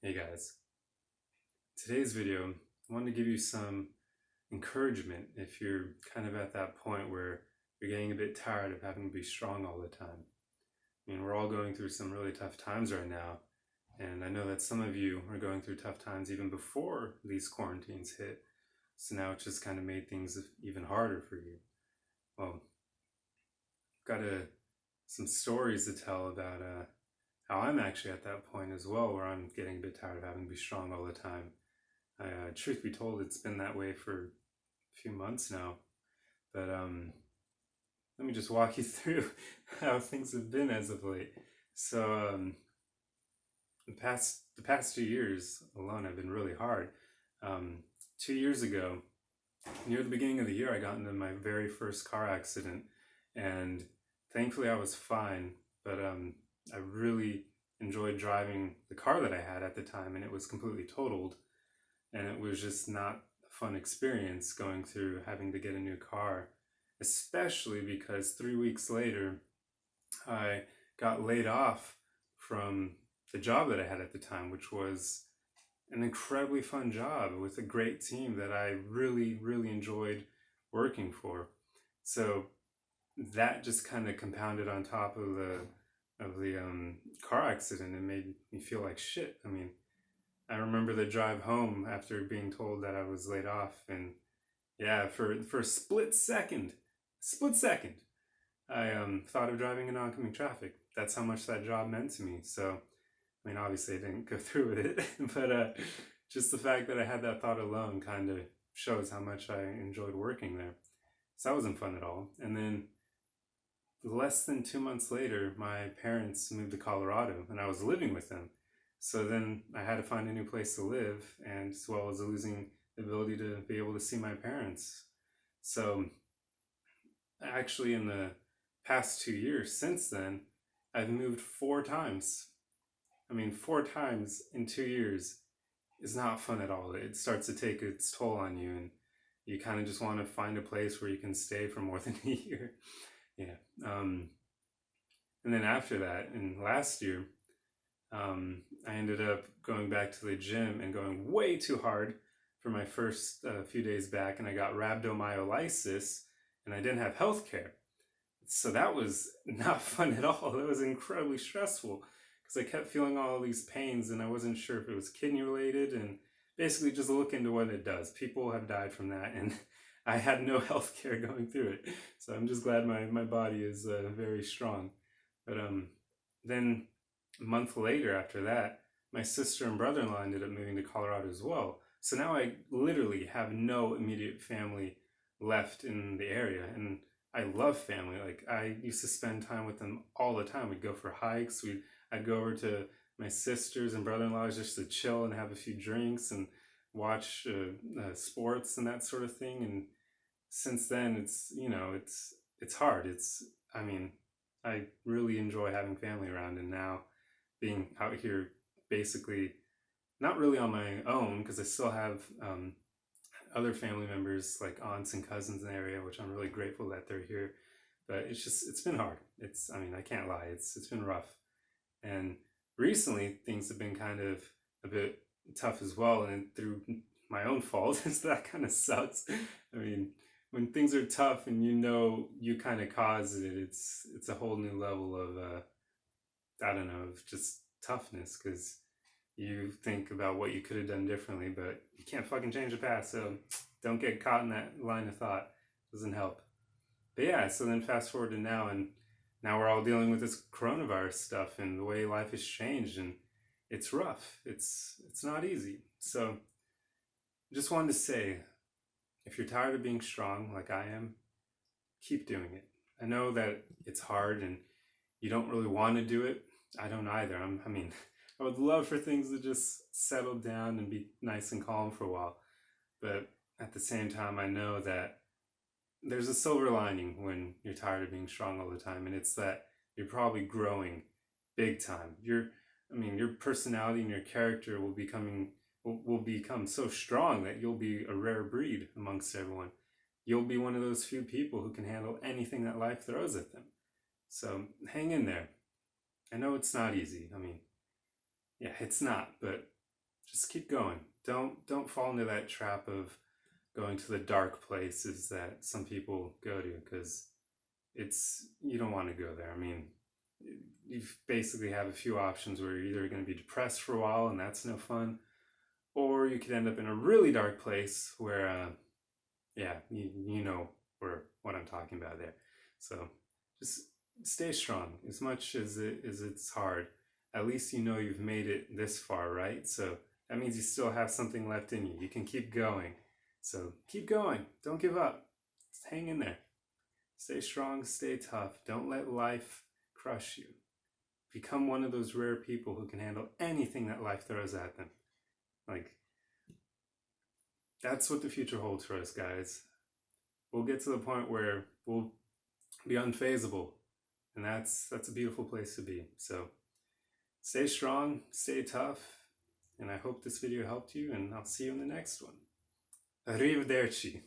Hey guys, today's video, I wanted to give you some encouragement if you're kind of at that point where you're getting a bit tired of having to be strong all the time. I mean, we're all going through some really tough times right now, and I know that some of you are going through tough times even before these quarantines hit, so now it's just kind of made things even harder for you. Well, I've got some stories to tell about how I'm actually at that point as well, where I'm getting a bit tired of having to be strong all the time. Truth be told, it's been that way for a few months now. But let me just walk you through how things have been as of late. So the past 2 years alone have been really hard. 2 years ago, near the beginning of the year, I got into my very first car accident, and thankfully I was fine. But I really enjoyed driving the car that I had at the time, and it was completely totaled. And it was just not a fun experience going through having to get a new car, especially because 3 weeks later I got laid off from the job that I had at the time, which was an incredibly fun job with a great team that I really, really enjoyed working for. So that just kind of compounded on top of the car accident and made me feel like shit. I mean, I remember the drive home after being told that I was laid off, and yeah, for a split second, I thought of driving in oncoming traffic. That's how much that job meant to me. So, I mean, obviously, I didn't go through with it, but just the fact that I had that thought alone kind of shows how much I enjoyed working there. So that wasn't fun at all. And then less than 2 months later, my parents moved to Colorado, and I was living with them. So then I had to find a new place to live, and as well as losing the ability to be able to see my parents. So actually, in the past 2 years since then, I've moved 4 times. I mean, 4 times in 2 years is not fun at all. It starts to take its toll on you, and you kind of just want to find a place where you can stay for more than a year. Yeah. And then after that, in last year, I ended up going back to the gym and going way too hard for my first few days back, and I got rhabdomyolysis, and I didn't have health care. So that was not fun at all. It was incredibly stressful because I kept feeling all these pains, and I wasn't sure if it was kidney related. And basically, just look into what it does. People have died from that, and I had no health care going through it. So I'm just glad my body is very strong. But then a month later after that, my sister and brother-in-law ended up moving to Colorado as well. So now I literally have no immediate family left in the area. And I love family. Like, I used to spend time with them all the time. We'd go for hikes. I'd go over to my sisters and brother-in-laws just to chill and have a few drinks and watch sports and that sort of thing. And since then, it's hard. I mean, I really enjoy having family around, and now being out here basically not really on my own, because I still have other family members like aunts and cousins in the area, which I'm really grateful that they're here. But it's been hard. I mean, I can't lie. It's been rough. And recently things have been kind of a bit tough as well, and through my own fault. So that kind of sucks. I mean, when things are tough and you kind of caused it, it's a whole new level of I don't know, of just toughness, because you think about what you could have done differently, but you can't fucking change the past. So don't get caught in that line of thought. Doesn't help. But yeah, so then fast forward to now, and now we're all dealing with this coronavirus stuff and the way life has changed, and it's rough. It's not easy. So just wanted to say, if you're tired of being strong like I am, keep doing it. I know that it's hard and you don't really want to do it. I don't either. I mean, I would love for things to just settle down and be nice and calm for a while. But at the same time, I know that there's a silver lining when you're tired of being strong all the time, and it's that you're probably growing big time. I mean, your personality and your character will become so strong that you'll be a rare breed amongst everyone. You'll be one of those few people who can handle anything that life throws at them. So hang in there. I know it's not easy. I mean, yeah, it's not, but just keep going. Don't fall into that trap of going to the dark places that some people go to, because you don't want to go there. I mean, you basically have a few options where you're either going to be depressed for a while and that's no fun, or you could end up in a really dark place where yeah, you know what I'm talking about there. So just stay strong. As much as it's hard, at least you know you've made it this far, right? So that means you still have something left in you. You can keep going. So keep going. Don't give up. Just hang in there. Stay strong, stay tough. Don't let life crush you. Become one of those rare people who can handle anything that life throws at them. Like, that's what the future holds for us, guys. We'll get to the point where we'll be unfazable, and that's a beautiful place to be. So stay strong, stay tough, and I hope this video helped you, and I'll see you in the next one. Arrivederci.